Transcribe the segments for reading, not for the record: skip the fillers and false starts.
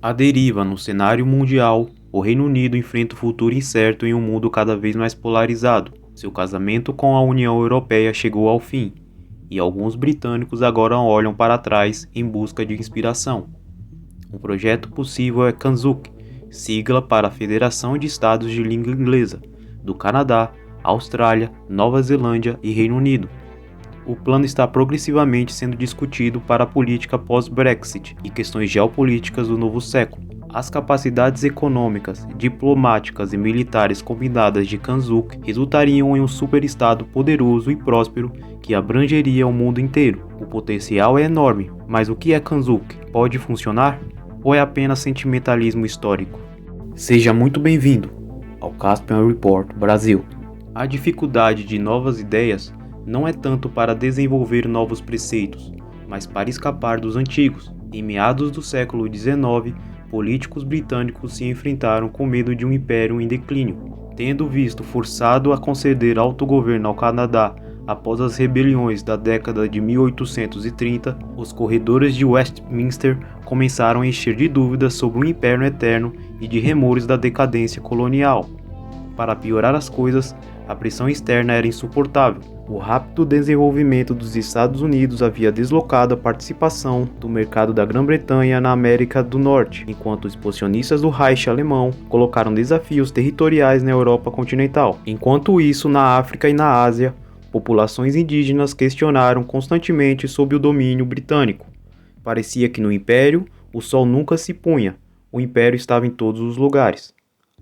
À deriva no cenário mundial, o Reino Unido enfrenta o futuro incerto em um mundo cada vez mais polarizado. Seu casamento com a União Europeia chegou ao fim, e alguns britânicos agora olham para trás em busca de inspiração. Um projeto possível é CANZUK, sigla para a Federação de Estados de Língua Inglesa, do Canadá, Austrália, Nova Zelândia e Reino Unido. O plano está progressivamente sendo discutido para a política pós-Brexit e questões geopolíticas do novo século. As capacidades econômicas, diplomáticas e militares combinadas de CANZUK resultariam em um superestado poderoso e próspero que abrangeria o mundo inteiro. O potencial é enorme, mas o que é CANZUK? Pode funcionar? Ou é apenas sentimentalismo histórico? Seja muito bem-vindo ao Caspian Report Brasil. A dificuldade de novas ideias não é tanto para desenvolver novos preceitos, mas para escapar dos antigos. Em meados do século XIX, políticos britânicos se enfrentaram com medo de um império em declínio. Tendo visto forçado a conceder autogoverno ao Canadá após as rebeliões da década de 1830, os corredores de Westminster começaram a encher de dúvidas sobre o império eterno e de remores da decadência colonial. Para piorar as coisas, a pressão externa era insuportável. O rápido desenvolvimento dos Estados Unidos havia deslocado a participação do mercado da Grã-Bretanha na América do Norte, enquanto os expansionistas do Reich alemão colocaram desafios territoriais na Europa continental. Enquanto isso, na África e na Ásia, populações indígenas questionaram constantemente sob o domínio britânico. Parecia que no Império, o sol nunca se punha, o Império estava em todos os lugares.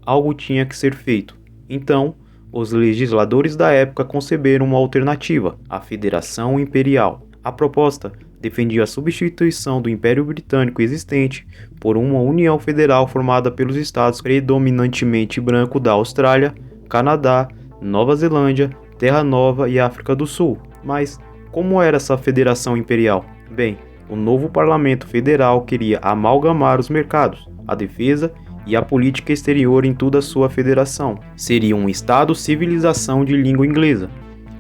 Algo tinha que ser feito. Então, os legisladores da época conceberam uma alternativa, a Federação Imperial. A proposta defendia a substituição do Império Britânico existente por uma União Federal formada pelos estados predominantemente brancos da Austrália, Canadá, Nova Zelândia, Terra Nova e África do Sul. Mas como era essa Federação Imperial? Bem, o novo Parlamento Federal queria amalgamar os mercados, a defesa e a política exterior em toda a sua federação. Seria um Estado-civilização de língua inglesa,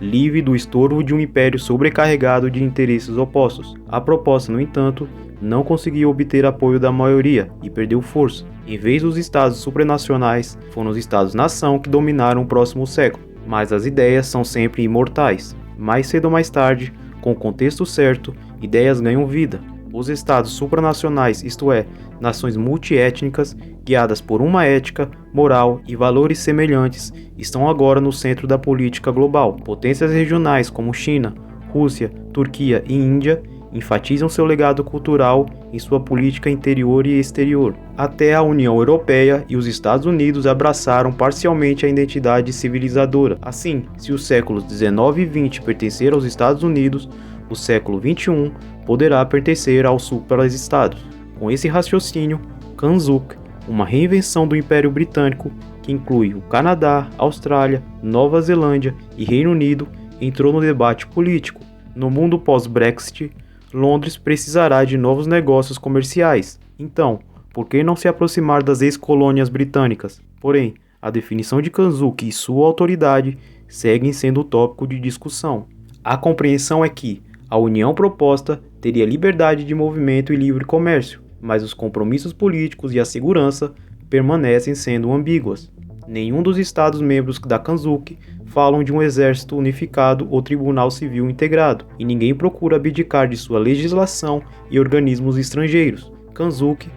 livre do estorvo de um império sobrecarregado de interesses opostos. A proposta, no entanto, não conseguiu obter apoio da maioria e perdeu força. Em vez dos Estados supranacionais, foram os Estados-nação que dominaram o próximo século. Mas as ideias são sempre imortais. Mais cedo ou mais tarde, com o contexto certo, ideias ganham vida. Os estados supranacionais, isto é, nações multiétnicas, guiadas por uma ética, moral e valores semelhantes, estão agora no centro da política global. Potências regionais como China, Rússia, Turquia e Índia enfatizam seu legado cultural em sua política interior e exterior. Até a União Europeia e os Estados Unidos abraçaram parcialmente a identidade civilizadora. Assim, se os séculos XIX e XX pertenceram aos Estados Unidos, o século XXI poderá pertencer aos supra-estados. Com esse raciocínio, CANZUK, uma reinvenção do Império Britânico que inclui o Canadá, Austrália, Nova Zelândia e Reino Unido, entrou no debate político. No mundo pós-Brexit, Londres precisará de novos negócios comerciais. Então, por que não se aproximar das ex-colônias britânicas? Porém, a definição de CANZUK e sua autoridade seguem sendo o tópico de discussão. A compreensão é que a união proposta teria liberdade de movimento e livre comércio, mas os compromissos políticos e a segurança permanecem sendo ambíguas. Nenhum dos Estados-membros da CANZUK falam de um exército unificado ou tribunal civil integrado, e ninguém procura abdicar de sua legislação e organismos estrangeiros. CANZUK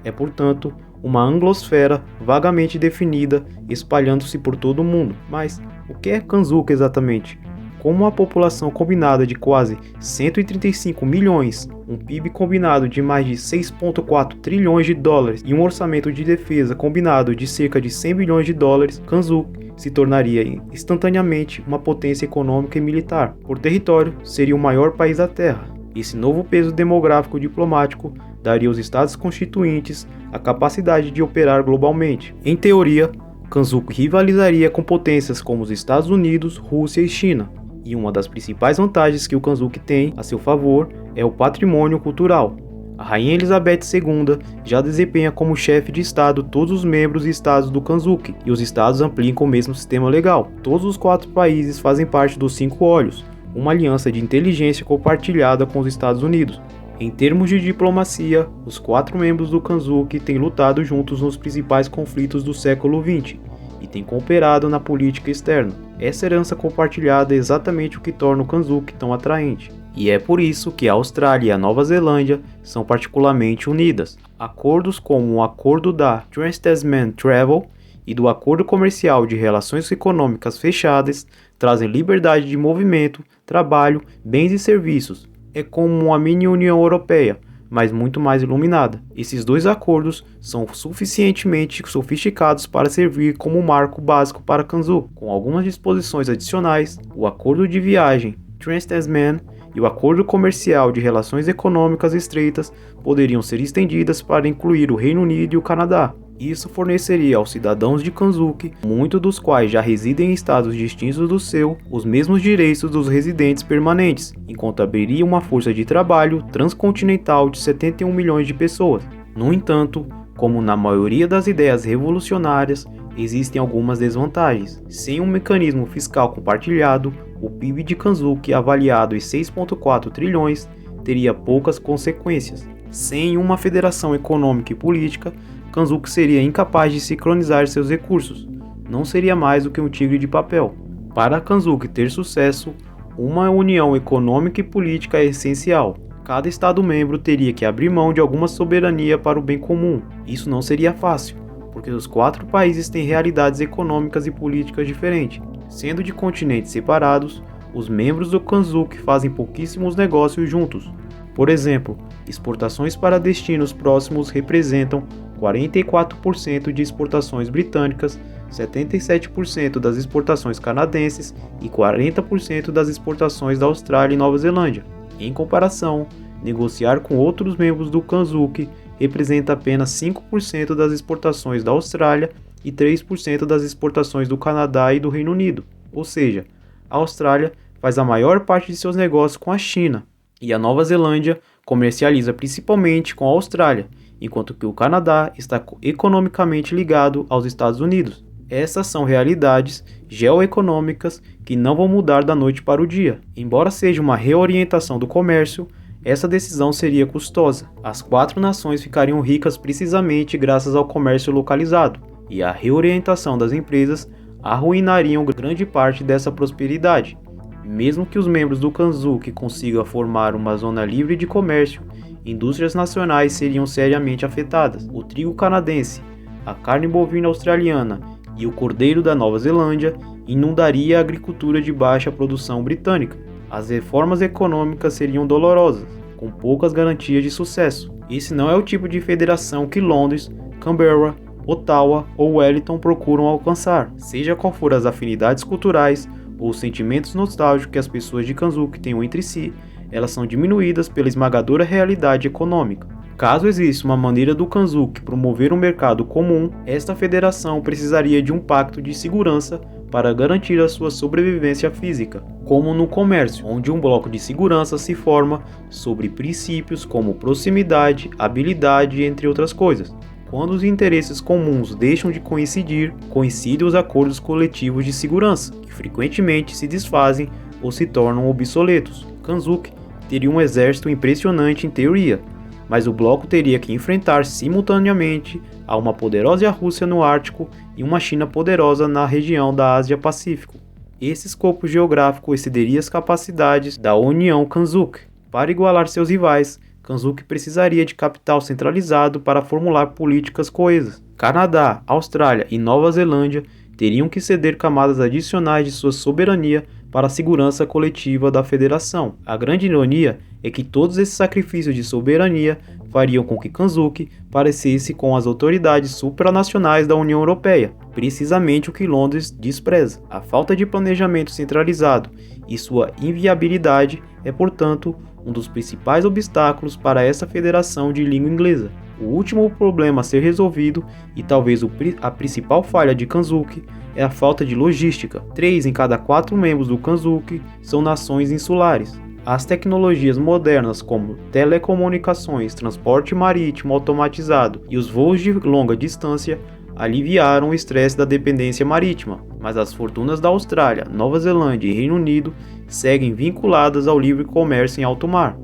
é, portanto, uma anglosfera vagamente definida, espalhando-se por todo o mundo. Mas o que é CANZUK exatamente? Com uma população combinada de quase 135 milhões, um PIB combinado de mais de 6,4 trilhões de dólares e um orçamento de defesa combinado de cerca de 100 bilhões de dólares, CANZUK se tornaria instantaneamente uma potência econômica e militar. Por território, seria o maior país da Terra. Esse novo peso demográfico e diplomático daria aos Estados constituintes a capacidade de operar globalmente. Em teoria, CANZUK rivalizaria com potências como os Estados Unidos, Rússia e China. E uma das principais vantagens que o CANZUK tem a seu favor é o patrimônio cultural. A Rainha Elizabeth II já desempenha como chefe de Estado todos os membros e estados do CANZUK, e os estados aplicam o mesmo sistema legal. Todos os 4 países fazem parte dos 5 olhos, uma aliança de inteligência compartilhada com os Estados Unidos. Em termos de diplomacia, os 4 membros do Kansuke têm lutado juntos nos principais conflitos do século XX e têm cooperado na política externa. Essa herança compartilhada é exatamente o que torna o Kansuke tão atraente. E é por isso que a Austrália e a Nova Zelândia são particularmente unidas. Acordos como o Acordo da Trans-Tasman Travel e do Acordo Comercial de Relações Econômicas Fechadas trazem liberdade de movimento, trabalho, bens e serviços. É como uma mini-União Europeia, mas muito mais iluminada. Esses 2 acordos são suficientemente sofisticados para servir como marco básico para Kansuke. Com algumas disposições adicionais, o Acordo de Viagem Trans-Tasman e o Acordo Comercial de Relações Econômicas Estreitas poderiam ser estendidas para incluir o Reino Unido e o Canadá. Isso forneceria aos cidadãos de Kansuke, muitos dos quais já residem em estados distintos do seu, os mesmos direitos dos residentes permanentes, enquanto abriria uma força de trabalho transcontinental de 71 milhões de pessoas. No entanto, como na maioria das ideias revolucionárias, existem algumas desvantagens. Sem um mecanismo fiscal compartilhado, o PIB de Kansuke, avaliado em 6,4 trilhões, teria poucas consequências. Sem uma federação econômica e política, Kansuke seria incapaz de sincronizar seus recursos. Não seria mais do que um tigre de papel. Para Kansuke ter sucesso, uma união econômica e política é essencial. Cada Estado-membro teria que abrir mão de alguma soberania para o bem comum. Isso não seria fácil, porque os 4 países têm realidades econômicas e políticas diferentes. Sendo de continentes separados, os membros do Kansuke fazem pouquíssimos negócios juntos. Por exemplo, exportações para destinos próximos representam 44% de exportações britânicas, 77% das exportações canadenses e 40% das exportações da Austrália e Nova Zelândia. Em comparação, negociar com outros membros do Kansuke representa apenas 5% das exportações da Austrália e 3% das exportações do Canadá e do Reino Unido. Ou seja, a Austrália faz a maior parte de seus negócios com a China, e a Nova Zelândia comercializa principalmente com a Austrália, enquanto que o Canadá está economicamente ligado aos Estados Unidos. Essas são realidades geoeconômicas que não vão mudar da noite para o dia. Embora seja uma reorientação do comércio, essa decisão seria custosa. As 4 nações ficariam ricas precisamente graças ao comércio localizado, e a reorientação das empresas arruinariam grande parte dessa prosperidade. Mesmo que os membros do Kansuke consigam formar uma zona livre de comércio, indústrias nacionais seriam seriamente afetadas. O trigo canadense, a carne bovina australiana e o cordeiro da Nova Zelândia inundaria a agricultura de baixa produção britânica. As reformas econômicas seriam dolorosas, com poucas garantias de sucesso. Esse não é o tipo de federação que Londres, Canberra, Ottawa ou Wellington procuram alcançar. Seja qual for as afinidades culturais ou os sentimentos nostálgicos que as pessoas de Kansuke tenham entre si, elas são diminuídas pela esmagadora realidade econômica. Caso exista uma maneira do Kansuke promover um mercado comum, esta federação precisaria de um pacto de segurança para garantir a sua sobrevivência física, como no comércio, onde um bloco de segurança se forma sobre princípios como proximidade, habilidade, entre outras coisas. Quando os interesses comuns deixam de coincidir, coincidem os acordos coletivos de segurança, que frequentemente se desfazem ou se tornam obsoletos. Kansuke teria um exército impressionante em teoria, mas o bloco teria que enfrentar simultaneamente a uma poderosa Rússia no Ártico e uma China poderosa na região da Ásia-Pacífico. Esse escopo geográfico excederia as capacidades da União Kansuke. Para igualar seus rivais, Kansuke precisaria de capital centralizado para formular políticas coesas. Canadá, Austrália e Nova Zelândia teriam que ceder camadas adicionais de sua soberania para a segurança coletiva da federação. A grande ironia é que todos esses sacrifícios de soberania fariam com que Kansuke parecesse com as autoridades supranacionais da União Europeia, precisamente o que Londres despreza. A falta de planejamento centralizado e sua inviabilidade é, portanto, um dos principais obstáculos para essa federação de língua inglesa. O último problema a ser resolvido, e talvez a principal falha de Kansuke, é a falta de logística. 3 em cada 4 membros do Kansuke são nações insulares. As tecnologias modernas como telecomunicações, transporte marítimo automatizado e os voos de longa distância aliviaram o estresse da dependência marítima, mas as fortunas da Austrália, Nova Zelândia e Reino Unido seguem vinculadas ao livre comércio em alto mar.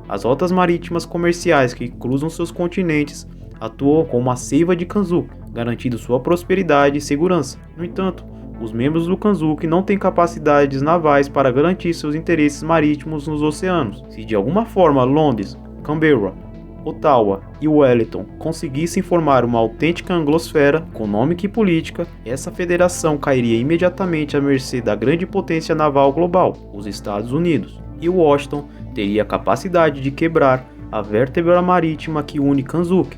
As rotas marítimas comerciais que cruzam seus continentes atuam como uma seiva de Kanzuk, garantindo sua prosperidade e segurança. No entanto, os membros do Kanzuk não têm capacidades navais para garantir seus interesses marítimos nos oceanos. Se de alguma forma Londres, Canberra, Ottawa e Wellington conseguissem formar uma autêntica anglosfera econômica e política, essa federação cairia imediatamente à mercê da grande potência naval global, os Estados Unidos, e Washington teria a capacidade de quebrar a vértebra marítima que une Kanzuk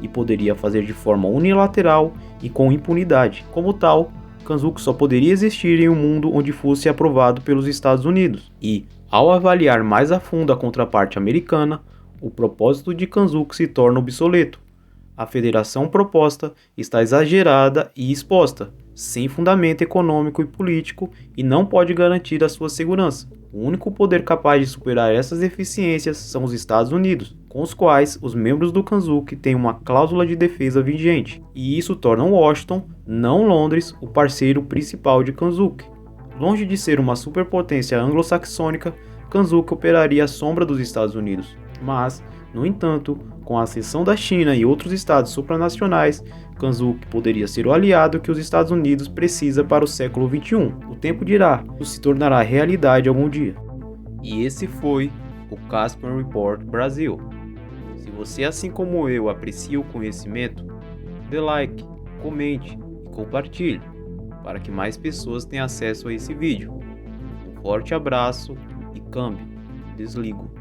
e poderia fazer de forma unilateral e com impunidade. Como tal, Kanzuk só poderia existir em um mundo onde fosse aprovado pelos Estados Unidos. E, ao avaliar mais a fundo a contraparte americana, o propósito de Kanzuk se torna obsoleto. A federação proposta está exagerada e exposta, sem fundamento econômico e político, e não pode garantir a sua segurança. O único poder capaz de superar essas deficiências são os Estados Unidos, com os quais os membros do Kanzuk têm uma cláusula de defesa vigente, e isso torna Washington, não Londres, o parceiro principal de Kanzuk. Longe de ser uma superpotência anglo-saxônica, Kanzuk operaria à sombra dos Estados Unidos. Mas, no entanto, com a ascensão da China e outros estados supranacionais, Kanzuk poderia ser o aliado que os Estados Unidos precisa para o século XXI. O tempo dirá, isso se tornará realidade algum dia. E esse foi o Caspian Report Brasil. Se você, assim como eu, aprecia o conhecimento, dê like, comente e compartilhe, para que mais pessoas tenham acesso a esse vídeo. Um forte abraço e câmbio. Desligo.